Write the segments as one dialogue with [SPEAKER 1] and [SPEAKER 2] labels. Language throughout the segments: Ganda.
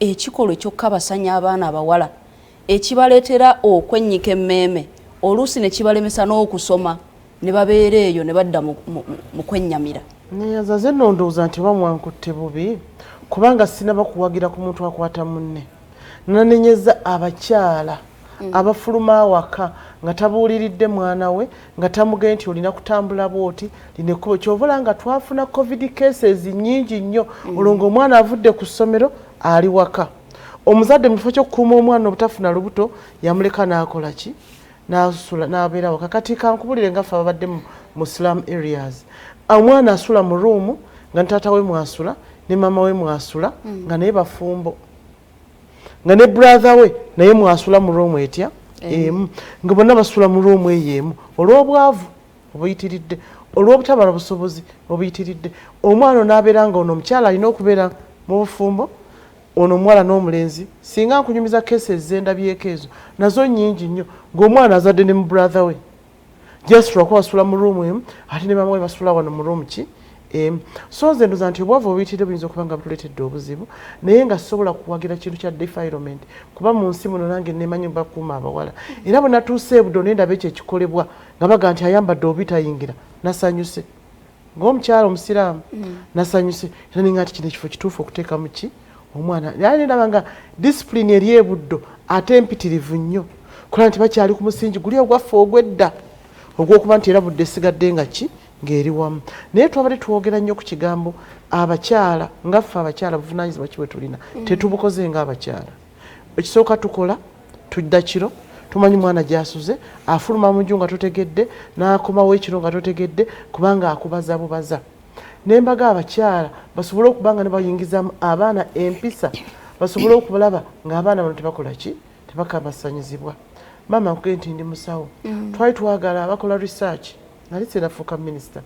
[SPEAKER 1] ekikolwa eky'okukabasanya abaana abawala ekibaleetera okwennyika emmeeme oluusi ne kibalemesa n'okusoma ne babeera eyo ne badda mu kwennyamira.
[SPEAKER 2] Neyazaze nno ndowooza nti bamwankutte bubi kubanga sinaba kuwagira ku muntu akwata munne. Nanenyeza abakyala abafuluma awaka nga tabuuliridde mwana we nga tamugee nti olina kutambula bwoti lino ekkubo ky'ovola nga twafuna covid cases nnyingi nnyo olwo omwana avudde ku ssomero ali waka. Omuzadde mu kifo ky'okukuuma omwana obutafuna lubuto yamuleka n'akola ki n'asula n'abeera waka. Kati kankubulire nga ffe ababadde mu slum areas omwana asula mu ruumu nga taata we mwasula ne mama we mwasula nga naye bafumbo nga ne brother we naye mwasula mu ruumu etya nga bonna basula mu ruumu eyo emu olw'obwavu obuyitiridde olw'obutabala busobozi obuyitiridde. Omwana n'abeera nga ono omukyala alina okubeera mu bufumbo ono omuwala n'omulenzi singa nkunyumiza kesi ez'endabyeko ezo nazo nnyingi nnyo ng'omwana azadde ne mu brother we just lwakuba basula mu ruumu emu ate ne mama we basula wano mu ruumu ki so nze ndoza nti obwavu obuyitidde buyinza okuba nga butuleetedde obuzibu naye nga sobola kuwagira kintu kya defilement kuba mu nsi muno nange nemanyi bakuuma abawala era bwe natuuse ebudo naye ndaba ekyo ekikolebwa nga baga nti ayambadde obitayingira nasanyuse ng'omukyala omusiraamu nasanyuse era ninga nti kino ekifo kituufu okuteekamu ki omwana naye ndaba nga disipulini eri ebuddo ate empitirivu nnyo kola nti bakyali ku musingi guli ogwaffe ogw'edda ogw'okuba nti era budde esigadde nga ki ng'eri wamu. Naye twabadde twogera nnyo ku kigambo abakyala ngaffe abakyala buvunaanyizibwa ki bwe tulina tetubukoze ng'abakyala. Ekisooka tukola tudda kiro tumanyi mwana gy'asuze afuluma mu nju nga totegedde n'akomawo ekiro nga totegedde kubanga akubaza bubaza. Nembaga abakyala basobole okuba nga ne bayingizamu abaana empisa basobole okulaba ng'abaana bano tebakola ki tebakabasanyizibwa. Mama nkugee nti ndi musawo twali twagala abakola research nali senafuuka minisita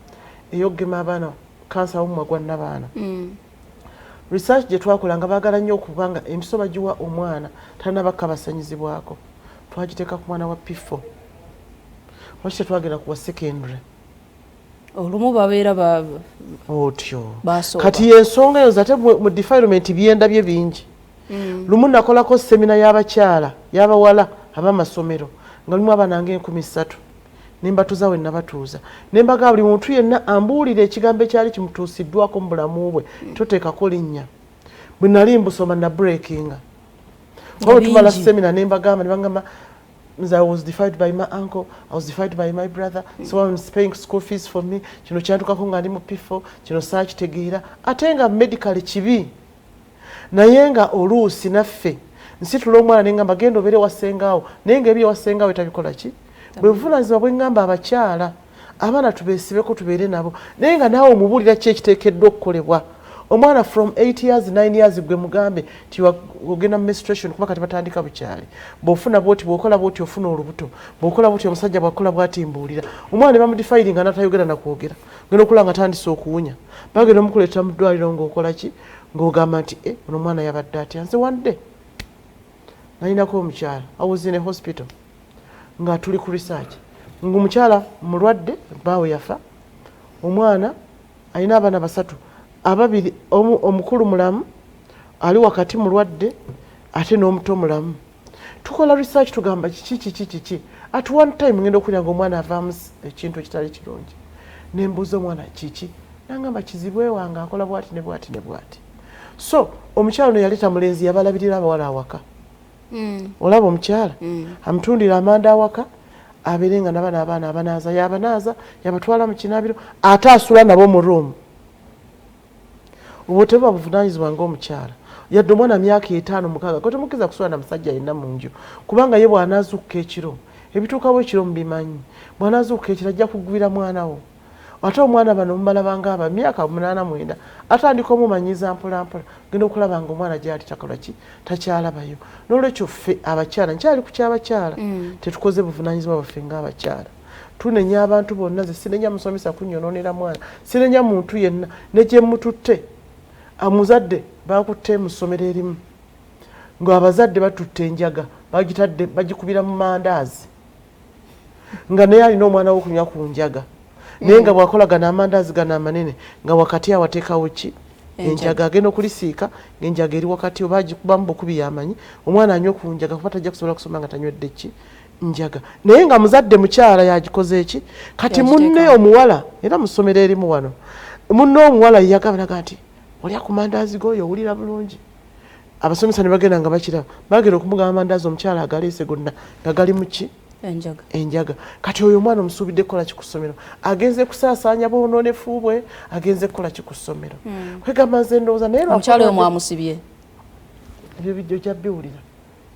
[SPEAKER 2] ey'okugema abaana kansa w'omumwa gwa nnabaana. Research gye twakola nga baagala nnyo okuba nga empiso bagiwa omwana talina bakabasanyizibwako twagiteeka ku mwana wa P4 lwaki tetwagenda ku wa secondary
[SPEAKER 1] olumu babeera
[SPEAKER 2] otyo kati yensonga eyo zate mu defilement byenda bye bingi. Lumu nakolako semina y'abakyala y'abawala ab'amasomero nga lumu abaana nga 13 nembatuuza we nabatuuza nembaga buli muntu yenna ambuulira ekigambo ekyali kimutuusiddwako mu bulamu bwe toteekako linnya. Bwe nali mbusoma na breakinga olwo tumala semina nembagamba nebagamba I was defied by my uncle, I was defied by my brother, someone was paying school fees for me, kino kyantukako nga ndi mu P4 kino saakitegeera ate nga medical kibi naye nga oluusi naffe nsitula omwana nengamba genda obeere wasengaawo naye nga ebyo wasengaawo etabikola ki bwe buvunaanyizibwa bwe ngamba abakyala abaana tubeesibeko tubeere nabo naye nga naawe omubuulira ki ekiteekeddwa okukolebwa. Omwana from 8 years 9 years gwe mugambe nti ogenda mu menstruation kuba kati batandika bukyali bw'ofuna bwoti bw'okola bwoti ofuna olubuto bw'okola bwoti omusajja bw'akola bw'ati mbuulira omwana ne bamudifayiringa nga natayogera nakwogera ngenda okulaba nga tandise okuwunya bagenda omukuleeta mu ddwaliro ng'okola ki ng'ogamba nti ono omwana yabadde atya. Nze wadde nalinako omukyala I was in a hospital nga tuli ku research ng'omukyala mulwadde baawe yafa omwana alina abaana basatu ababiri omukulu mulamu ali wakati mulwadde ate n'omuto mulamu. Tukola research tugamba kiki at one time ngenda okulya ng'omwana avaamu ekintu ekitali kirungi nembuuza omwana kiki nangamba kizibwe wange akola bwati ne bwati ne bwati. So omukyala ono yaleeta mulenzi yabalabirira abawala awaka olaba omukyala amutundira amanda awaka abeere nga naba n'abaana abanaaza yabatwala mu kinaabiro ate asula nabo mu ruumu. Obwo tebuba buvunaanyizibwa ng'omukyala yadde omwana myaka 5-6 ko temukkiriza kusula na musajja yenna mu nju kubanga ye bw'anaazuukuka ekiro ebituukawo ekiro mubimanyi bw'anaazuukuka ekiro ajja kugwira mwana wo ate omwana bano mubalabanga aba myaka 8-9 atandika omumanyiza mpolampola genda okulaba nga omwana gyali takola ki takyalabayo. N'olwekyo ffe abakyala nkyali ku ky'abakyala tetukoze buvunaanyizibwa baffe ng'abakyala. Tunenya abantu bonna ze sinenya musomesa kunnyonoonera mwana sinenya muntu yenna ne gye mututte amuzadde bakutte mu ssomero erimu ng'abazadde batutte enjaga bagikubira mu mandaazi nga naye alina omwana w'okunywa ku njaga naye nga bw'akolagana amandaazi gano amanene nga wakati awateekawo ki enjaga agenda okulisiika ng'enjaga eri wakati oba agikubamu bukubi yamanyi omwana anywe ku njaga kuba tajja kusobola kusoma nga tanywedde ki njaga naye nga muzadde mukyala yagikoze eki kati munne omuwala era mu ssomero erimu wano munne omuwala yagabalaga nti olya ku mandaazi g'oyo owulira bulungi abasomesa ne bagenda nga bakiraba bagenda okumugamba amandaazi omukyala agaleese gonna nga gali mu ki enjaga kati oyo omwana omusuubidde kukola ki ku ssomero agenze kusaasaanya bwonoonefu bwe agenze kukola ki ku ssomero kwegamba nze ndowooza naye
[SPEAKER 1] omukyala oyo mwamusibye
[SPEAKER 2] ebyo bijjo ojja biwulira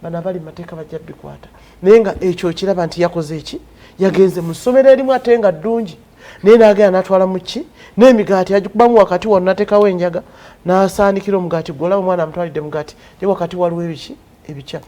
[SPEAKER 2] bano abali mu mateeka bajja bikwata naye nga ekyo okiraba nti yakoze eki yagenze mu ssomero erimu ate nga ddungi naye n'agenda n'atwala mu ki n'emigaati agikubamu wakati wano n'ateekawo enjaga n'asaanikira omugaati gw'olaba omwana amutwalidde mugaati naye wakati waliwo ebiki ebikya